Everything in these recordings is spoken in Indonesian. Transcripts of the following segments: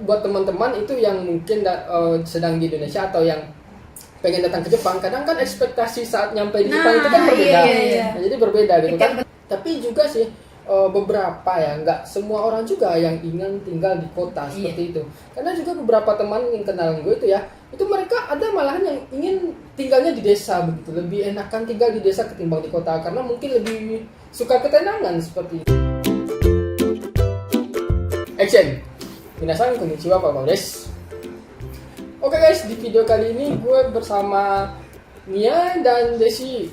buat teman-teman itu yang mungkin sedang di Indonesia atau yang pengen datang ke Jepang, kadang kan ekspektasi saat nyampe di Jepang itu kan berbeda. Iya. Nah, jadi berbeda gitu kan. Tapi juga sih beberapa ya, nggak semua orang juga yang ingin tinggal di kota seperti itu. Karena juga beberapa teman yang kenal gue itu ya, itu mereka ada malahan yang ingin tinggalnya di desa begitu, lebih enakan tinggal di desa ketimbang di kota karena mungkin lebih suka ketenangan seperti itu. Action. Minasan konnichiwa, Pak Des. Oke guys, di video kali ini gue bersama Nia dan Desi.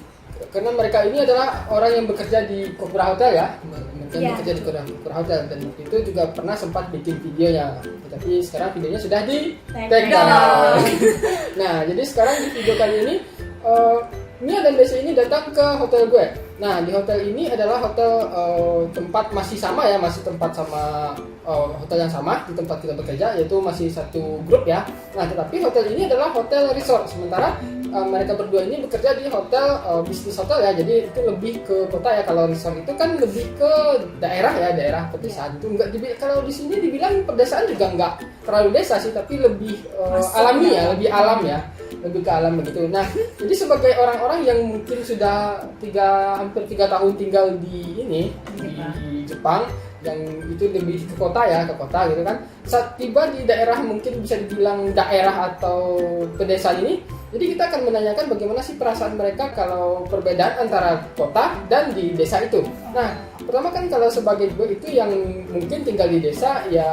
Karena mereka ini adalah orang yang bekerja di Kokura Hotel ya. Bekerja di Kokura Hotel dan itu juga pernah sempat bikin videonya. Tapi sekarang videonya sudah di take down. Nah, jadi sekarang di video kali ini Nia dan Desi ini datang ke hotel gue. Nah, di hotel ini adalah hotel tempat masih sama ya, masih tempat sama hotel yang sama di tempat kita bekerja, yaitu masih satu grup ya. Nah, tetapi hotel ini adalah hotel resort. Sementara mereka berdua ini bekerja di hotel bisnis hotel ya, jadi itu lebih ke kota ya. Kalau resort itu kan lebih ke daerah ya, daerah pedesaan itu enggak. Kalau di sini dibilang pedesaan juga enggak terlalu desa sih, tapi lebih alami ya, lebih alam ya. Lebih ke alam begitu. Nah, jadi sebagai orang-orang yang mungkin sudah hampir 3 tahun tinggal di Jepang, yang itu lebih ke kota ya, ke kota gitu kan. Saat tiba di daerah mungkin bisa dibilang daerah atau pedesaan ini, jadi kita akan menanyakan bagaimana sih perasaan mereka kalau perbedaan antara kota dan di desa itu. Nah, pertama kan kalau sebagai gue itu yang mungkin tinggal di desa ya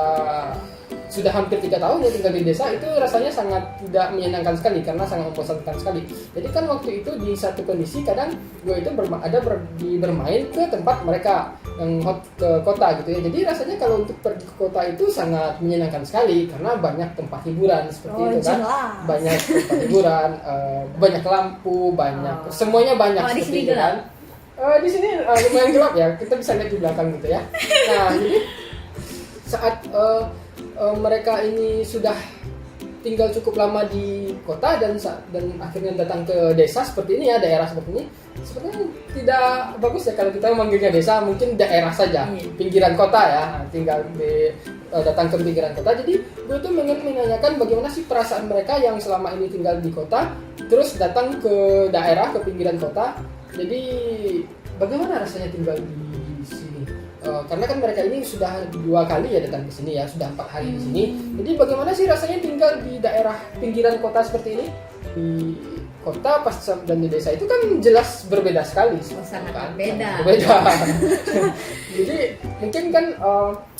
sudah hampir 3 tahun ya tinggal di desa, itu rasanya sangat tidak menyenangkan sekali karena sangat membosankan sekali. Jadi kan waktu itu di satu kondisi kadang gue itu bermain ke tempat mereka yang ke kota gitu ya. Jadi rasanya kalau untuk pergi ke kota itu sangat menyenangkan sekali karena banyak tempat hiburan seperti itu kan. Banyak tempat hiburan, banyak lampu, banyak semuanya banyak seperti itu kan. Di sini lumayan gelap ya, kita bisa lihat di belakang gitu ya. Nah, jadi saat mereka ini sudah tinggal cukup lama di kota dan akhirnya datang ke desa seperti ini ya, daerah seperti ini, sebenarnya tidak bagus ya kalau kita memanggilnya desa, mungkin daerah saja, pinggiran kota ya, tinggal datang ke pinggiran kota. Jadi gue tuh ingin menanyakan bagaimana sih perasaan mereka yang selama ini tinggal di kota terus datang ke daerah, ke pinggiran kota. Jadi bagaimana rasanya tinggal di sini? Karena kan mereka ini sudah 2 kali ya datang ke sini ya, sudah 4 hari di sini. Jadi bagaimana sih rasanya tinggal di daerah pinggiran kota seperti ini? Di kota dan di desa itu kan jelas berbeda sekali. Sangat kan? berbeda. Jadi mungkin kan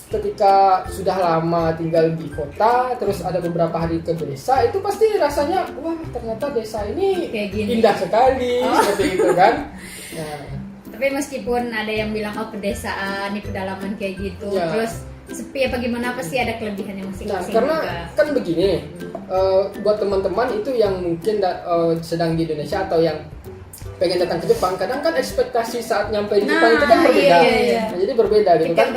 ketika sudah lama tinggal di kota, terus ada beberapa hari ke desa, itu pasti rasanya wah ternyata desa ini indah sekali, seperti itu kan. Nah, tapi meskipun ada yang bilang pedesaan, ini pedalaman kayak gitu, terus sepi apa gimana, pasti ada kelebihannya masing-masing. Nah, karena juga. Kan begini, buat teman-teman itu yang mungkin sedang di Indonesia atau yang pengen datang ke Jepang, kadang kan ekspektasi saat nyampe di Jepang itu kan berbeda. Nah, jadi berbeda gitu kan.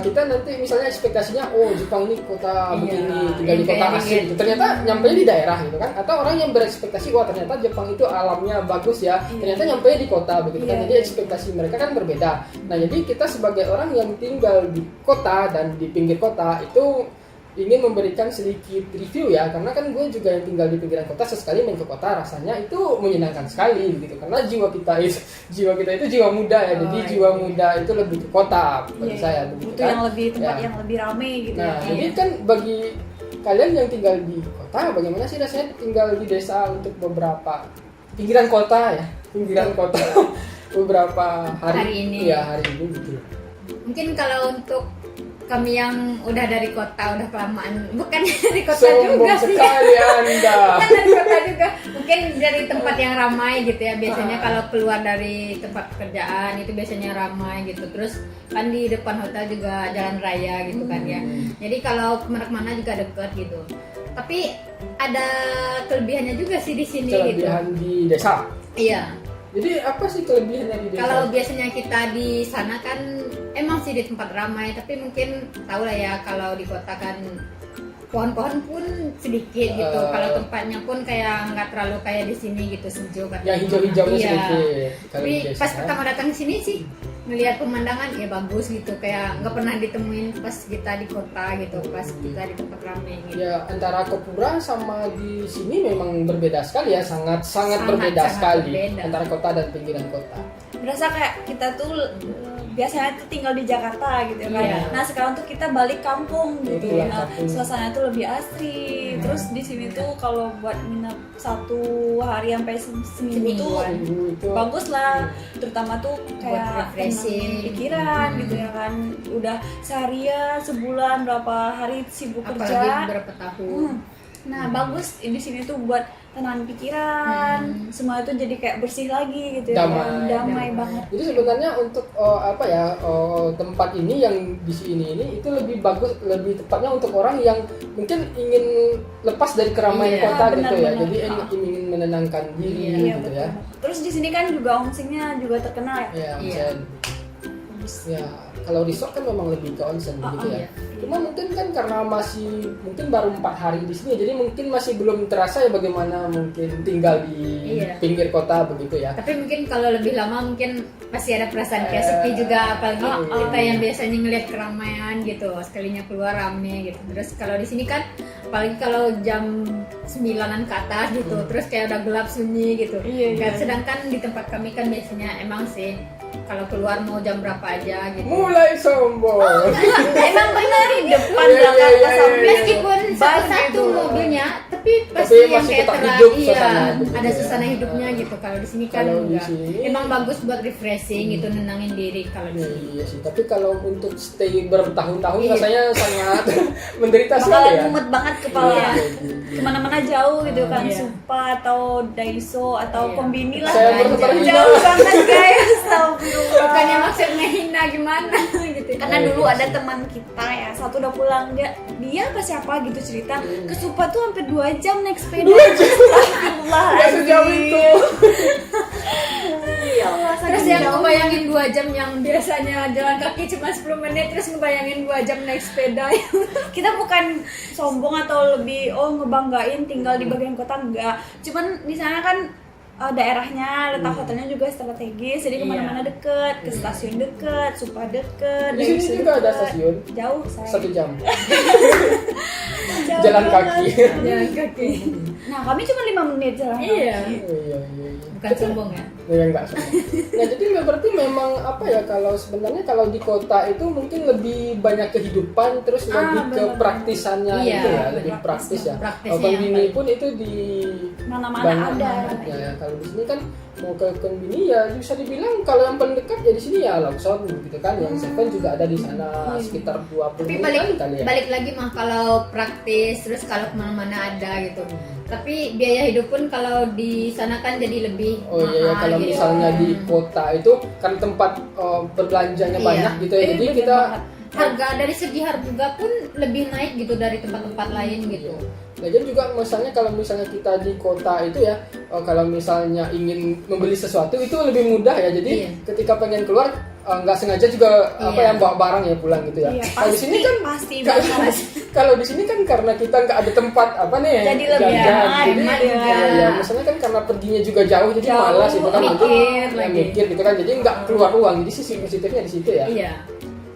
Kita nanti misalnya ekspektasinya, Jepang ini kota begini, tinggal di kota asing gitu. Ternyata nyampe di daerah gitu kan. Atau orang yang berekspektasi, ternyata Jepang itu alamnya bagus ya. Ternyata nyampe di kota begitu kan. Jadi ekspektasi mereka kan berbeda. Nah, jadi kita sebagai orang yang tinggal di kota dan di pinggir kota itu ingin memberikan sedikit review ya, karena kan gue juga yang tinggal di pinggiran kota, sesekali main ke kota rasanya itu menyenangkan sekali gitu, karena jiwa kita itu jiwa muda ya, jadi jiwa muda itu lebih ke kota bagi saya begitu kan. Yang lebih tempat yang lebih ramai gitu. Nah, jadi kan bagi kalian yang tinggal di kota, bagaimana sih rasanya tinggal di desa untuk beberapa pinggiran kota beberapa hari ini gitu. Mungkin kalau untuk kami yang udah dari kota, udah kelamaan, bukan dari kota juga sih. Bukan dari kota juga, mungkin dari tempat yang ramai gitu ya. Biasanya kalau keluar dari tempat pekerjaan itu biasanya ramai gitu. Terus kan di depan hotel juga jalan raya gitu kan ya. Jadi kalau kemana-mana juga deket gitu. Tapi ada kelebihannya juga sih di sini. Kelebihan gitu. Di desa. Iya. Jadi apa sih kelebihannya di desa? Kalau biasanya kita di sana kan emang sih di tempat ramai, tapi mungkin tahu lah ya kalau di kota kan pohon-pohon pun sedikit gitu. Kalau tempatnya pun kayak nggak terlalu kayak di sini gitu, sejuk. Yang hijau-hijaunya sedikit. Tapi pas pertama datang ke sini sih ngelihat pemandangan ya bagus gitu, kayak nggak pernah ditemuin pas kita di kota gitu, pas kita di tempat ramai gitu. Ya antara Kepura sama di sini memang berbeda sekali ya, sangat berbeda sangat sekali berbeda. antara kota dan pinggiran kota. Berasa kayak kita tuh biasanya tuh tinggal di Jakarta gitu kan. Iya. Nah sekarang tuh kita balik kampung gitu. Iya, Nah kampung. suasananya tuh lebih asri. Terus di sini tuh kalau buat nginep 1 hari sampai seminggu tuh Semingguan. Itu bagus lah. Terutama tuh kayak refreshing. tenangin pikiran gitu ya kan. Udah seharian sebulan berapa hari sibuk Apalagi kerja. beberapa tahun. Nah bagus di sini tuh buat tenangin pikiran. Semua itu jadi kayak bersih lagi gitu ya. Damai. Damai banget. Jadi sebenarnya untuk tempat ini yang di sini ini itu lebih bagus, lebih tepatnya untuk orang yang mungkin ingin lepas dari keramaian Iya, kota gitu ya. benar-benar. Jadi ingin menenangkan diri Iya, Iya gitu betul. ya. Terus di sini kan juga onsennya juga terkenal ya. Ya, Iya. onsen. Ya, kalau resort kan memang lebih ke onsen gitu ya. iya. Cuma mungkin kan karena masih mungkin baru 4 hari di sini, jadi mungkin masih belum terasa ya bagaimana mungkin tinggal di Iya. pinggir kota begitu ya. Tapi mungkin kalau lebih lama mungkin pasti ada perasaan kayak sepi juga, apalagi kita yang biasanya ngelihat keramaian gitu, sekalinya keluar rame gitu. Terus kalau di sini kan apalagi kalau jam 9-an ke atas gitu, terus kayak udah gelap sunyi gitu. Iya, iya. Sedangkan di tempat kami kan biasanya emang sih kalau keluar mau jam berapa aja gitu. Mulai sombong. Emang benar di depan Iya, Jakarta iya, iya, sampai iya. Meskipun satu gitu. mobilnya, tapi pasti Tapi yang masih kayak tetap terang, hidup iya, suasana begitu ada ya. suasana hidupnya gitu. Kalau di sini kan Kalau di enggak. sini- Emang bagus buat refreshing gitu, nenangin diri kalau di sini. Iya sih, tapi kalau untuk stay bertahun-tahun Iya. rasanya sangat menderita sekali bakalan ya. mumet banget kepala. Iya. Kemana-mana jauh gitu kan, Iya. Supa atau Daiso atau Iya. Kombini lah. Saya Belanja. berterima. Jauh banget guys, astagfirullah. Bukannya maksud ngehina gimana gitu. Karena dulu ada teman kita ya, satu udah pulang dia apa siapa gitu cerita ke Supa tuh hampir 2 jam naik sepeda. 2 jam. Astagfirullah. Ya sejauh itu. Ya Allah, Terus saking yang jauh. ngebayangin 2 jam yang biasanya jalan kaki cuma 10 menit, terus ngebayangin 2 jam naik sepeda. Kita bukan sombong atau lebih ngebanggain tinggal di bagian kota, enggak. Cuman di sana kan daerahnya letak hotelnya juga strategis, jadi kemana-mana deket, ke stasiun deket, Supa deket. Di sini Daiso juga ada deket. stasiun. Jauh saya. 1 jam. Jauh Jalan banget. kaki. Jalan kaki. Nah kami cuma 5 menit jalan kaki. Iya. Iya. Bukan sombong ya. Ya enggak semua. Nah, jadi berarti memang apa ya, kalau sebenarnya kalau di kota itu mungkin lebih banyak kehidupan, terus lebih ke benar. praktisannya Iya, itu ya, benar. lebih praktis ya. Praktisnya Kalau yang Konbini paling- pun itu di Mana-mana banyak ada. banget ya. Kalau di sini kan mau ke Konbini ya bisa dibilang kalau yang paling dekat ya di sini ya Lawson gitu kan. Yang Seven juga ada di sana sekitar 20 Tapi menit kali ya. balik lagi mah kalau praktis, terus kalau kemana-mana ada gitu. Tapi biaya hidup pun kalau di sana kan jadi lebih Oh iya, ya, mahal kalau gitu. misalnya di kota itu kan tempat berbelanjanya Iya. banyak gitu ya. Jadi bener kita banget. Harga dari segi harga pun lebih naik gitu dari tempat-tempat lain gitu. Nah, jadi juga misalnya kalau misalnya kita di kota itu ya, kalau misalnya ingin membeli sesuatu itu lebih mudah ya. Jadi Iya. ketika pengen keluar nggak sengaja juga apa Iya. yang bawa barang ya pulang gitu ya. Iya, Kalau di sini kan pasti kalau- banget. kalau di sini kan karena kita nggak ada tempat apa nih Jadi lebih jajan. hemat Jadi gitu ya. ya, misalnya kan karena perginya juga jauh jadi Jauh, malas itu kan nanti mikir ya, lagi. mikir gitu kan, jadi nggak keluar uang. Jadi sisi positifnya di situ ya. Iya.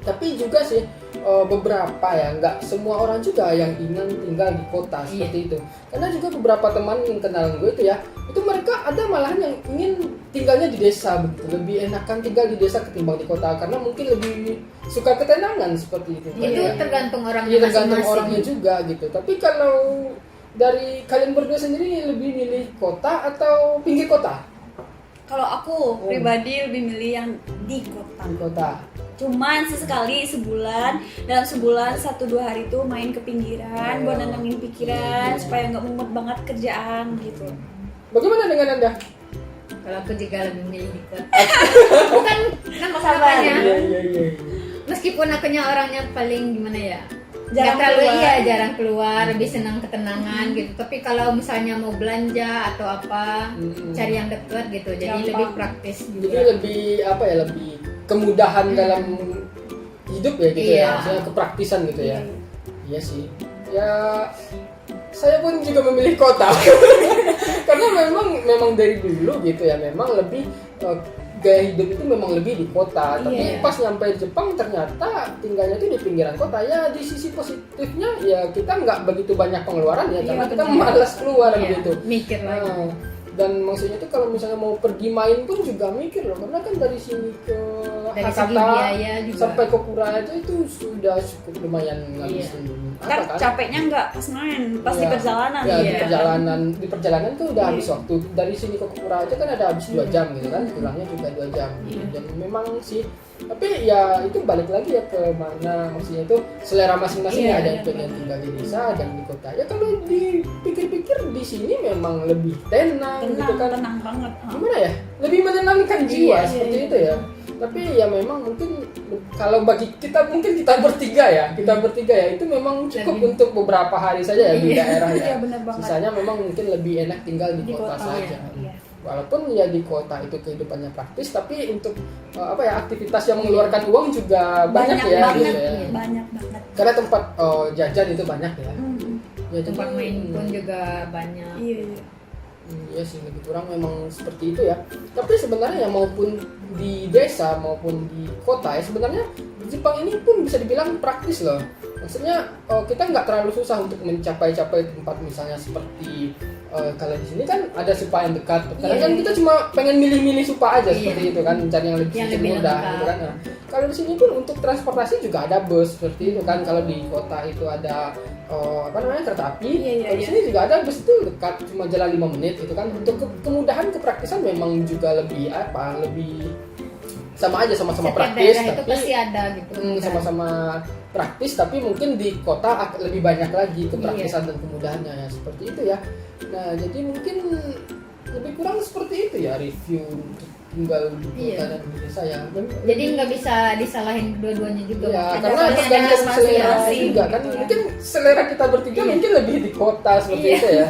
Tapi juga sih beberapa ya, nggak semua orang juga yang ingin tinggal di kota seperti itu. Karena juga beberapa teman yang kenalan gue itu ya, itu mereka ada malahan yang ingin tinggalnya di desa begitu, lebih enakan tinggal di desa ketimbang di kota karena mungkin lebih suka ketenangan seperti itu. Itu Ya. tergantung orangnya Iya, tergantung masing-masing. orangnya juga gitu. Tapi kalau dari kalian berdua sendiri lebih milih kota atau pinggir kota? Kalau aku pribadi lebih milih yang di kota. Di kota. Cuman sesekali dalam sebulan 1-2 hari tuh main ke pinggiran buat nenangin pikiran supaya nggak mumet banget kerjaan gitu. Bagaimana dengan Anda? Kalau aku juga lebih milih di kota. Bukan Sabar. kenapa-napanya. Iya. Meskipun akunya orangnya paling gimana ya, Jarang nggak terlalu keluar. iya, jarang keluar, lebih senang ketenangan gitu. Tapi kalau misalnya mau belanja atau apa, cari yang dekat gitu, jadi Gampang. lebih praktis Jadi juga. lebih apa ya, lebih kemudahan dalam hidup ya gitu Iya. ya, maksudnya kepraktisan gitu ya. Iya sih. Ya saya pun juga memilih kota karena memang dari dulu gitu ya, memang lebih gaya hidup itu memang lebih di kota, tapi Iya. pas nyampe di Jepang ternyata tinggalnya itu di pinggiran kota. Ya di sisi positifnya ya kita nggak begitu banyak pengeluaran ya, Iya, karena kita betul. malas keluar Iya, gitu. mikir lagi. Nah, dan maksudnya itu kalau misalnya mau pergi main pun juga mikir loh, karena kan dari sini ke Dari segi Hakata biaya juga. sampai ke Kura itu sudah cukup lumayan ngabisin Ntar apa kan? capeknya nggak pas main, pas di Iya. perjalanan. Ya, Iya. di perjalanan tuh udah Iya. habis waktu. Dari sini ke Kura aja kan ada habis 2 jam gitu kan, pulangnya juga 2 jam. Iya. Dan memang sih, tapi ya itu balik lagi ya ke mana, maksudnya itu selera masing-masing Iya, ya, ada iya, yang pengen benar. tinggal di desa dan di kota. Ya kalau dipikir-pikir di sini memang lebih tenang gitu Tenang, kan. tenang banget. Gimana ya, lebih menenangkan jiwa Iya, seperti iya, itu ya. Tapi ya memang mungkin kalau bagi kita, mungkin kita bertiga ya itu memang cukup Lebih. untuk beberapa hari saja ya di Iya. daerah ya. Iya, benar banget. Sisanya memang mungkin lebih enak tinggal di, Di kota, kota, saja. iya. Walaupun ya di kota itu kehidupannya praktis, tapi untuk apa ya, aktivitas yang mengeluarkan uang juga banyak, ya banget, gitu ya. banyak banget. Karena tempat jajan itu banyak ya. Ya, Tempat jadi, main pun juga banyak. Iya, iya. Iya sih, lebih kurang memang seperti itu ya. Tapi sebenarnya ya maupun di desa maupun di kota ya, sebenarnya Jepang ini pun bisa dibilang praktis loh. Maksudnya kita nggak terlalu susah untuk mencapai tempat misalnya seperti kalau di sini kan ada spa yang dekat. Kadang Iya. kan kita cuma pengen milih-milih spa aja Iya. seperti itu kan, mencari yang lebih Yang sedikit lebih mudah lengkap. gitu kan. Nah, kalau di sini pun untuk transportasi juga ada bus seperti itu kan. Kalau di kota itu ada apa namanya, kereta api. Iya, iya, Kalau di iya. sini juga ada bus itu dekat, cuma jalan 5 menit itu kan. Untuk kemudahan, kepraktisan memang juga lebih lebih sama aja, sama-sama Setiap praktis daerah itu tapi pasti ada gitu. sama-sama praktis, tapi mungkin di kota lebih banyak lagi Iya. kepraktisan dan kemudahannya ya, seperti itu ya. Nah, jadi mungkin lebih kurang seperti itu ya review untuk tinggal di kota Iya. dan di desa ya. Jadi nggak bisa disalahin dua-duanya juga. Ya, Ada karena pasti ada tergantung selera masing-masing juga kan. gitu ya. Mungkin selera kita bertiga Iya. mungkin lebih di kota seperti Iya. itu ya.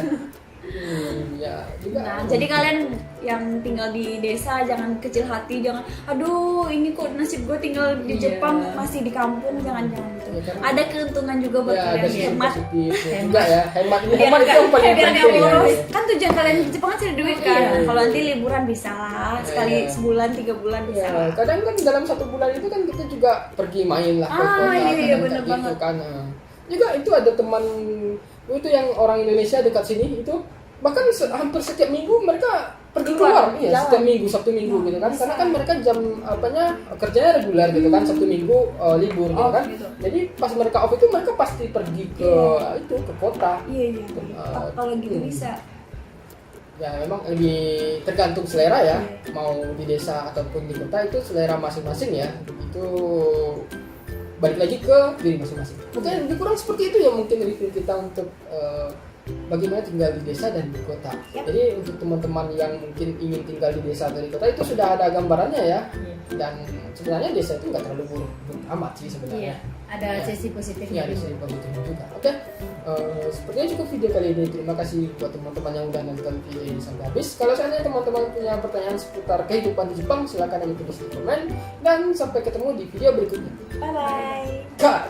Ya, juga. Nah, jadi kalian yang tinggal di desa jangan kecil hati, jangan aduh ini kok nasib gue tinggal di Iya. Jepang masih di kampung, jangan gitu. Iya, karena- Ada keuntungan juga buat Ya, ada kalian sisi hemat. positifnya juga ya. Hemat Biar itu yang paling biar penting nggak ya. boros. Kan tujuan kalian di Jepang kan cari duit kan. Iya. Kalau nanti liburan bisa lah, sekali Iya. sebulan 3 bulan bisa. Ya, kadang kan dalam 1 bulan itu kan kita juga pergi main lah ke Ah, kota, iya, kadang bener kayak banget. kan. Nah, juga itu ada teman itu yang orang Indonesia dekat sini itu, bahkan hampir setiap minggu mereka pergi keluar, iya, jalan. setiap minggu, Sabtu Minggu gitu kan, Bisa. karena kan mereka jam kerjanya reguler gitu kan, Sabtu Minggu libur gitu Off kan, gitu. jadi pas mereka off itu mereka pasti pergi ke itu ke kota. Iya, iya. Kalau gitu Hmm. bisa. Ya memang lebih tergantung selera ya, Iya. mau di desa ataupun di kota itu selera masing-masing ya. Itu balik lagi ke diri masing-masing. Oke, lebih kurang seperti itu ya mungkin review kita untuk bagaimana tinggal di desa dan di kota. Yap. Jadi untuk teman-teman yang mungkin ingin tinggal di desa atau di kota itu sudah ada gambarannya ya. Iya. Dan sebenarnya desa itu nggak terlalu buruk amat sih sebenarnya. Iya, ada Ya. sisi Iya, positifnya di juga. sini positifnya juga. Oke, sepertinya cukup video kali ini. Terima kasih buat teman-teman yang udah nonton video ini sampai habis. Kalau seandainya teman-teman punya pertanyaan seputar kehidupan di Jepang, silakan aja tulis di komen. Dan sampai ketemu di video berikutnya. Bye bye. Cut.